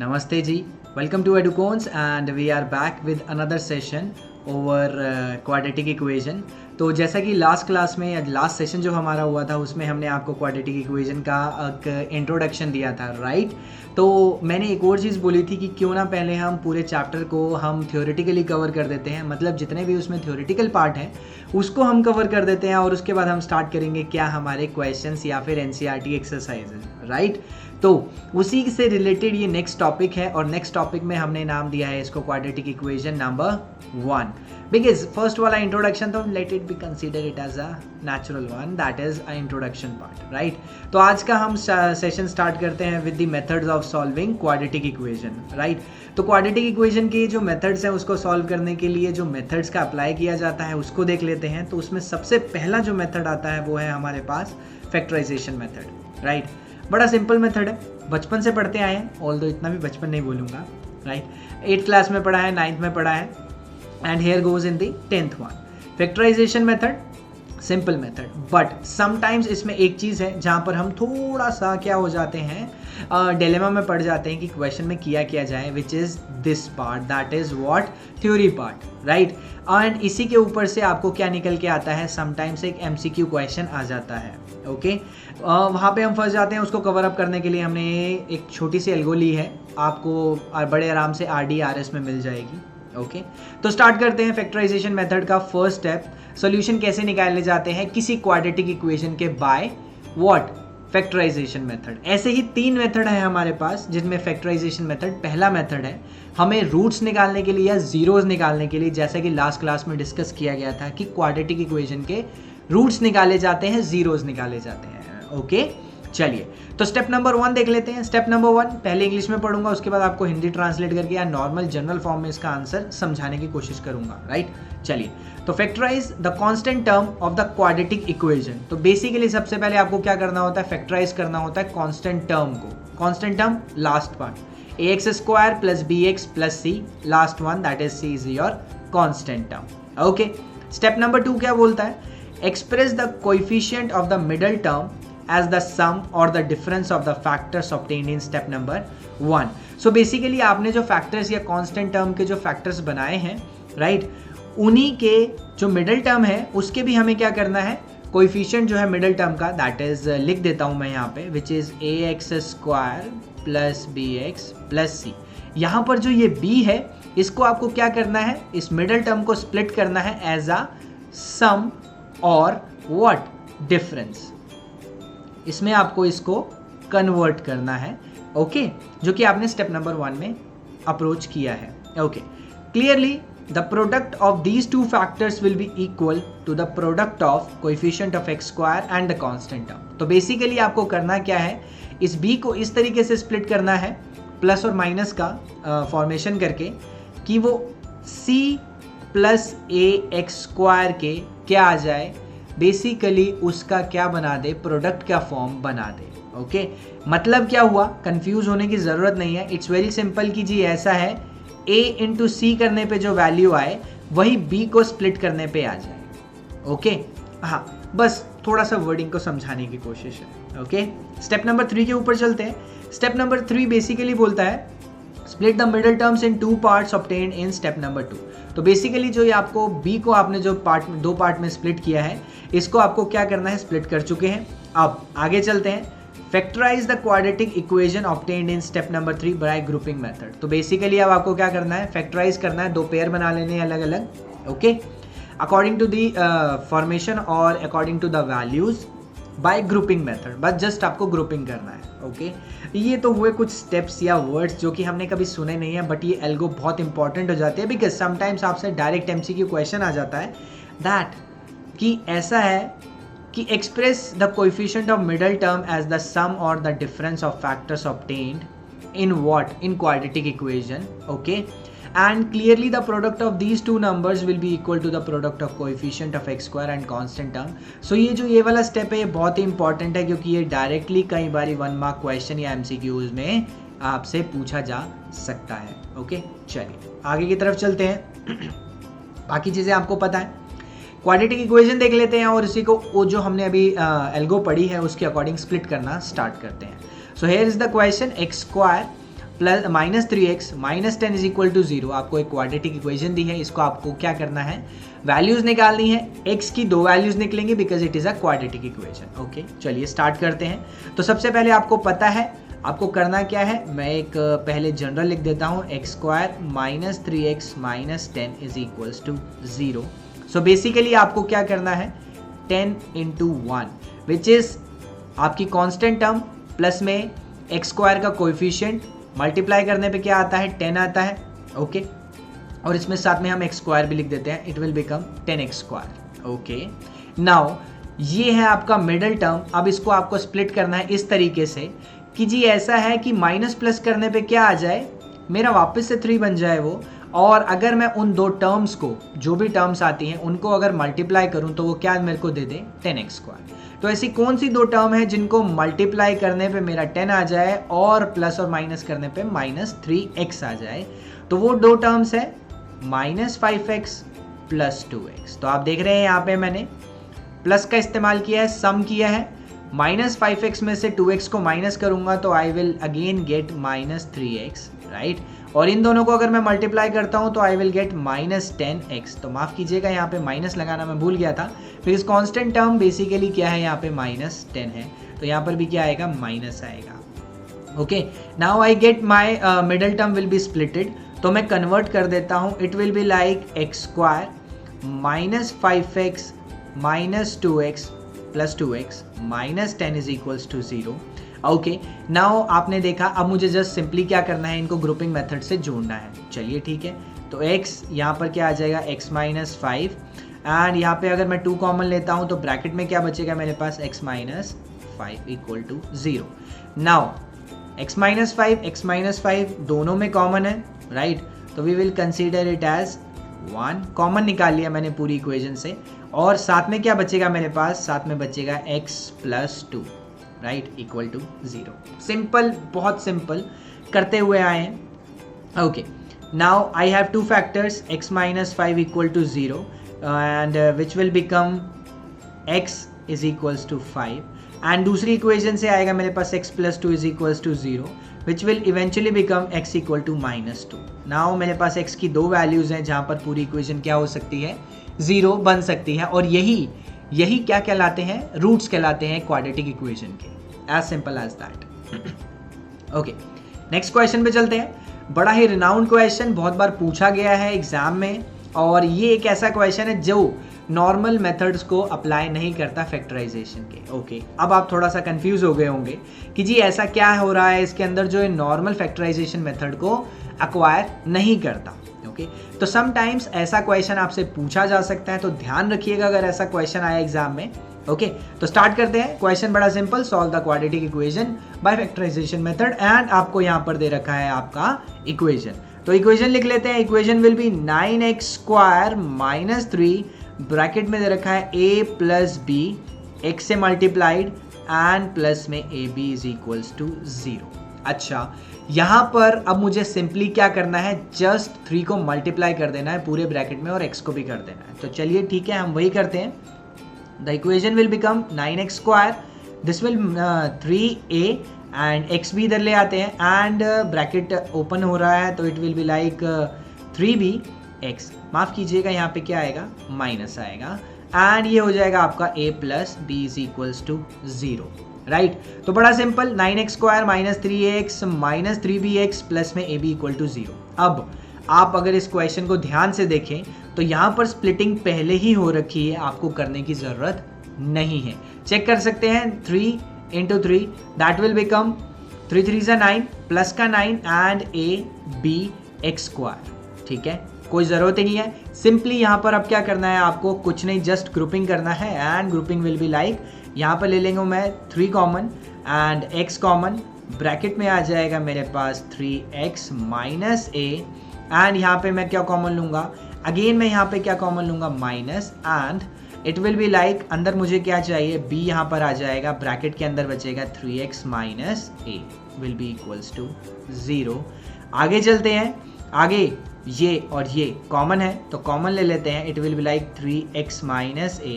Namaste ji, welcome to Educons and we are back with another session over quadratic equation। तो जैसा कि last class में या last session जो हमारा हुआ था उसमें हमने आपको क्वाड्रेटिक इक्वेशन का एक इंट्रोडक्शन दिया था, राइट। तो मैंने एक और चीज़ बोली थी कि क्यों ना पहले हम पूरे चैप्टर को हम थ्योरेटिकली कवर कर देते हैं, मतलब जितने भी उसमें थ्योरेटिकल पार्ट हैं उसको हम कवर कर देते हैं और उसके बाद हम स्टार्ट करेंगे क्या हमारे क्वेश्चंस या फिर एनसीईआरटी एक्सरसाइज, राइट। तो उसी से रिलेटेड ये नेक्स्ट टॉपिक है और नेक्स्ट टॉपिक में हमने नाम दिया है इसको quadratic equation number 1। Because first वाला इंट्रोडक्शन तो let it be consider it as a natural one, that is a introduction part, right. तो आज का हम सेशन स्टार्ट करते हैं with the methods of solving quadratic equation, right. तो quadratic equation के जो मेथड्स हैं उसको सॉल्व करने के लिए जो मेथड्स का अप्लाई किया जाता है उसको देख लेते हैं। तो उसमें सबसे पहला जो मेथड आता है वो है हमारे पास फैक्टराइजेशन मेथड, राइट। बड़ा सिंपल मेथड है, बचपन से पढ़ते आए हैं, ऑल्दो इतना भी बचपन नहीं बोलूँगा, राइट। 8th क्लास में पढ़ा है, 9th में पढ़ा है and here goes in the 10th one. Factorisation method simple method, but sometimes इसमें एक चीज़ है जहाँ पर हम थोड़ा सा क्या हो जाते हैं, डिलेमा में पड़ जाते हैं कि क्वेश्चन में किया जाए, which is this part, that is what, theory part, right. And इसी के ऊपर से आपको क्या निकल के आता है, समटाइम्स एक MCQ क्वेश्चन आ जाता है, ओके। वहाँ पे हम फंस जाते हैं। उसको कवर अप करने के लिए हमने एक छोटी सी एल्गो ली है, आपको बड़े आराम से RDRS में मिल जाएगी, ओके। तो स्टार्ट करते हैं फैक्टराइजेशन मेथड का फर्स्ट स्टेप। सॉल्यूशन कैसे निकाले जाते हैं किसी क्वाड्रेटिक इक्वेशन के बाय व्हाट, फैक्टराइजेशन मेथड। ऐसे ही 3 मेथड है हमारे पास जिनमें फैक्टराइजेशन मेथड पहला मेथड है हमें रूट्स निकालने के लिए या जीरोस निकालने के लिए, जैसा कि लास्ट क्लास में डिस्कस किया गया था कि क्वाड्रेटिक इक्वेशन के रूट्स निकाले जाते हैं, जीरोस निकाले जाते हैं, ओके। चलिए तो स्टेप नंबर 1 देख लेते हैं। स्टेप नंबर 1 पहले इंग्लिश में पढ़ूंगा, उसके बाद आपको हिंदी ट्रांसलेट करके या नॉर्मल जनरल फॉर्म में इसका आंसर समझाने की कोशिश करूंगा, राइट। चलिए तो factorise the constant term of the quadratic equation. तो बेसिकली सबसे पहले आपको क्या करना होता है, फैक्टराइज करना होता है कांस्टेंट टर्म को। Constant term last part ax² + bx + c, last one that is c is your constant term, okay. Step number 2 क्या बोलता है, express the coefficient of the middle term as the sum or the difference of the factors obtained in step number 1। so basically आपने जो factors या constant term के जो factors बनाए हैं, right, उन्हीं के जो middle term है उसके भी हमें क्या करना है, coefficient जो है middle term का, that is लिख देता हूँ मैं यहाँ पे, which is ax² + bx + c। यहाँ पर जो ये b है इसको आपको क्या करना है, इस middle term को split करना है as a sum और what, difference। इसमें आपको इसको कन्वर्ट करना है, ओके, जो कि आपने स्टेप नंबर 1 में अप्रोच किया है, okay. Clearly the product of these 2 factors will be equal to the product of coefficient of x² and the constant term. तो बेसिकली आपको करना क्या है, इस b को इस तरीके से स्प्लिट करना है प्लस और माइनस का फॉर्मेशन करके कि वो c + ax² के क्या आ जाए, बेसिकली उसका क्या बना दे, प्रोडक्ट का फॉर्म बना दे, ओके। मतलब क्या हुआ, कंफ्यूज होने की ज़रूरत नहीं है, इट्स वेरी सिंपल कि जी ऐसा है a × c करने पे जो वैल्यू आए वही b को स्प्लिट करने पे आ जाए, ओके। हाँ, बस थोड़ा सा वर्डिंग को समझाने की कोशिश है, ओके। स्टेप नंबर 3 के ऊपर चलते हैं। स्टेप नंबर 3 बेसिकली बोलता है split the middle terms in 2 parts obtained in step number 2। तो बेसिकली जो ये आपको b को आपने जो दो पार्ट में स्प्लिट किया है इसको आपको क्या करना है, स्प्लिट कर चुके हैं। अब आगे चलते हैं, factorise the quadratic equation obtained in step number 3 by grouping method. तो बेसिकली अब आपको क्या करना है, फैक्टराइज करना है, 2 पेयर बना लेने हैं अलग अलग, okay, according to the formation और according to the values by grouping method. बस जस्ट आपको ग्रुपिंग करना है, ओके। ये तो हुए कुछ स्टेप्स या वर्ड्स जो कि हमने कभी सुने नहीं है, बट ये एल्गो बहुत इंपॉर्टेंट हो जाती है बिकॉज समटाइम्स आपसे डायरेक्ट MCQ क्वेश्चन आ जाता है दैट कि ऐसा है कि express the coefficient of middle term as the sum और the difference of factors obtained in what, in quadratic equation, okay. and clearly the product of these 2 numbers will be equal to the product of coefficient of x² and constant term। so ये वाला step है ये बहुत ही important है क्योंकि ये directly कई बार 1 mark question या MCQs में आपसे पूछा जा सकता है, ओके। चलिए आगे की तरफ चलते हैं। बाकी चीज़ें आपको पता है, क्वाड्रेटिक इक्वेशन देख लेते हैं और इसी को वो जो हमने अभी एल्गो पढ़ी है उसके अकॉर्डिंग स्प्लिट करना स्टार्ट करते हैं। So here is the question, x² plus minus 3x minus 10 is equal to 0। आपको एक क्वाड्रेटिक इक्वेशन दी है, इसको आपको क्या करना है, वैल्यूज निकालनी है। x की 2 वैल्यूज निकलेंगे because it is a quadratic equation. Okay, चलिए स्टार्ट करते हैं। तो सबसे पहले आपको पता है आपको करना क्या है, मैं एक पहले जनरल लिख देता हूँ, x square minus 3x minus 10 is equals to 0। So basically आपको क्या करना है, 10 इंटू 1 विच इज आपकी कांस्टेंट टर्म प्लस में एक्स स्क्वायर का कोएफिशिएंट मल्टीप्लाई करने पे क्या आता है, 10 आता है। ओके, और इसमें साथ में हम एक्स स्क्वायर भी लिख देते हैं, it will become 10x square. Okay, now ये है आपका मिडल टर्म। अब इसको आपको स्प्लिट करना है इस तरीके से कि जी ऐसा है कि माइनस प्लस करने पे क्या आ जाए, मेरा वापस से 3 बन जाए वो, और अगर मैं उन दो टर्म्स को, जो भी टर्म्स आती हैं उनको अगर मल्टीप्लाई करूं तो वो क्या मेरे को दे दे, 10x स्क्वायर। तो ऐसी कौन सी दो टर्म है जिनको मल्टीप्लाई करने पे मेरा 10 आ जाए और प्लस और माइनस करने पे माइनस 3x आ जाए, तो वो दो टर्म्स है माइनस 5x प्लस 2x। तो आप देख रहे हैं यहाँ पे मैंने प्लस का इस्तेमाल किया है, सम किया है, माइनस 5x में से 2x को माइनस करूंगा तो I will again get minus 3x, right. और इन दोनों को अगर मैं मल्टीप्लाई करता हूं तो I will get minus 10x। तो माफ़ कीजिएगा यहाँ पे माइनस लगाना मैं भूल गया था, बिकॉज कांस्टेंट टर्म बेसिकली क्या है, यहाँ पे माइनस 10 है, तो यहाँ पर भी क्या आएगा, माइनस आएगा। Okay, now I get my middle term will be splitted, तो मैं कन्वर्ट कर देता हूँ, it will be like x square minus 5x minus 2x plus 2x minus 10 is equals to 0। Okay, now आपने देखा, अब मुझे जस्ट सिंपली क्या करना है, इनको ग्रुपिंग मेथड से जोड़ना है। चलिए ठीक है, तो x यहाँ पर क्या आ जाएगा, x माइनस 5, एंड यहाँ पे अगर मैं 2 कॉमन लेता हूँ तो ब्रैकेट में क्या बचेगा मेरे पास, x minus 5 equal to 0। Now x minus 5 दोनों में कॉमन है, राइट, तो we will consider it as 1। Common निकाल लिया मैंने पूरी इक्वेशन से, और साथ में क्या बचेगा मेरे पास, साथ में बचेगा x plus 2, right, equal to 0। Simple, बहुत सिंपल करते हुए आए हैं। Okay, now I have 2 factors, x minus 5 equal to 0 and which will become x is equals to 5, and दूसरी इक्वेशन से आएगा मेरे पास x plus 2 is equals to 0 which will eventually become x equal to minus 2। Now मेरे पास x की 2 values हैं जहाँ पर पूरी इक्वेशन क्या हो सकती है, 0 बन सकती है, और यही क्या कहलाते हैं, रूट्स कहलाते हैं क्वाड्रेटिक इक्वेशन के, as simple as that. Okay, next question पे चलते हैं। बड़ा ही रिनाउंड क्वेश्चन, बहुत बार पूछा गया है एग्जाम में, और ये एक ऐसा क्वेश्चन है जो नॉर्मल मेथड्स को अप्लाई नहीं करता फैक्टराइजेशन के। ओके, अब आप थोड़ा सा कंफ्यूज हो गए होंगे कि जी ऐसा क्या हो रहा है इसके अंदर जो नॉर्मल फैक्टराइजेशन मेथड को अक्वायर नहीं करता। ओके, तो समटाइम्स ऐसा क्वेश्चन आपसे पूछा जा सकता है, तो ध्यान रखिएगा अगर ऐसा क्वेश्चन आया एग्जाम में। ओके, तो स्टार्ट करते हैं। क्वेश्चन बड़ा simple, solve the quadratic equation by factorisation method, and आपको यहाँ पर दे रखा है आपका इक्वेशन। तो इक्वेशन लिख लेते हैं। Equation will be 9x square minus 3, bracket में दे रखा है a प्लस बी, x से मल्टीप्लाइड एंड प्लस में ab इज इक्वल्स टू 0। अच्छा, यहाँ पर अब मुझे सिंपली क्या करना है, जस्ट 3 को मल्टीप्लाई कर देना है पूरे ब्रैकेट में और x को भी कर देना है। तो चलिए ठीक है, हम वही करते हैं। The equation will become 9x square, this will 3a and x भी इधर ले आते हैं, एंड ब्रैकेट ओपन हो रहा है तो it will be like 3bx, माफ़ कीजिएगा यहाँ पे क्या आएगा, माइनस आएगा, एंड ये हो जाएगा आपका a plus b is equals to 0, right. तो बड़ा simple, 9x square minus 3ax minus 3bx plus में ab इक्वल टू 0। अब आप अगर इस क्वेश्चन को ध्यान से देखें तो यहाँ पर स्प्लिटिंग पहले ही हो रखी है, आपको करने की ज़रूरत नहीं है। चेक कर सकते हैं, 3 इंटू 3 दैट विल बिकम 3 3 ज़ा 9 प्लस का 9 and a b x square, ठीक है, कोई ज़रूरत ही नहीं है। सिंपली यहाँ पर अब क्या करना है, आपको कुछ नहीं, जस्ट ग्रुपिंग करना है, and grouping will be like, यहाँ पर ले लेंगे मैं 3 common and x common, bracket में आ जाएगा मेरे पास 3x माइनस a, एंड यहाँ पे मैं क्या कॉमन लूँगा, अगेन मैं यहाँ पे क्या कॉमन लूँगा, minus, and it will be like, अंदर मुझे क्या चाहिए, b यहाँ पर आ जाएगा, ब्रैकेट के अंदर बचेगा 3x minus a will be equals to 0। आगे चलते हैं, आगे ये और ये कॉमन है तो कॉमन ले लेते हैं, it will be like 3x minus a,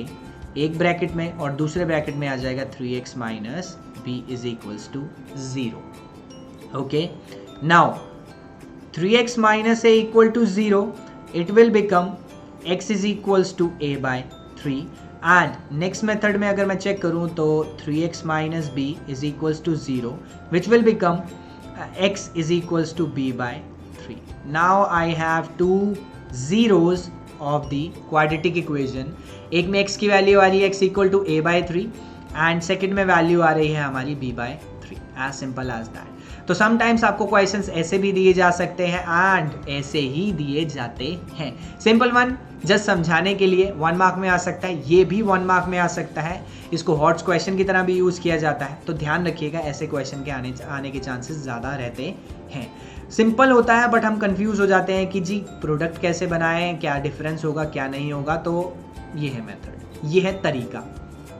एक ब्रैकेट में, और दूसरे ब्रैकेट में आ जाएगा 3x minus b is equals to 0। Okay, now 3x minus a equal to 0, it will become x is equals to a by 3 and next method में अगर मैं चेक करूं तो 3x minus b is equals to 0 which will become x is equals to b by 3. Now I have two zeros of the quadratic equation. एक में x की value आ रही है x equal to a by 3 and second में value आ रही है हमारी b by 3. As simple as that. तो समटाइम्स आपको क्वेश्चंस ऐसे भी दिए जा सकते हैं एंड ऐसे ही दिए जाते हैं. सिंपल वन जस्ट समझाने के लिए 1 मार्क में आ सकता है, ये भी 1 मार्क में आ सकता है. इसको हॉट्स क्वेश्चन की तरह भी यूज़ किया जाता है. तो ध्यान रखिएगा, ऐसे क्वेश्चन के आने के चांसेस ज़्यादा रहते हैं. सिंपल होता है बट हम कंफ्यूज हो जाते हैं कि जी प्रोडक्ट कैसे बनाएं, क्या डिफरेंस होगा क्या नहीं होगा. तो ये है मेथड, ये है तरीका.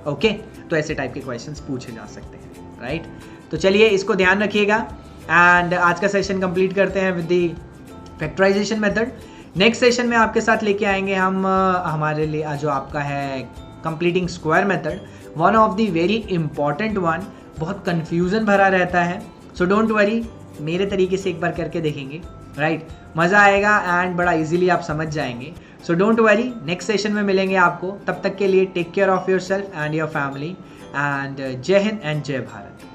ओके तो ऐसे टाइप के क्वेश्चंस पूछे जा सकते हैं. राइट तो चलिए इसको ध्यान रखिएगा एंड आज का सेशन कंप्लीट करते हैं with the factorisation method. Next session में आपके साथ लेके आएंगे हम हमारे लिए जो आपका है completing square method. One of the very important one, बहुत कंफ्यूजन भरा रहता है. सो डोंट वरी, मेरे तरीके से एक बार करके देखेंगे. राइट मज़ा आएगा एंड बड़ा इजीली आप समझ जाएंगे. So don't worry, next session में मिलेंगे आपको. तब तक के लिए take care of yourself and your family and जय हिंद एंड जय भारत.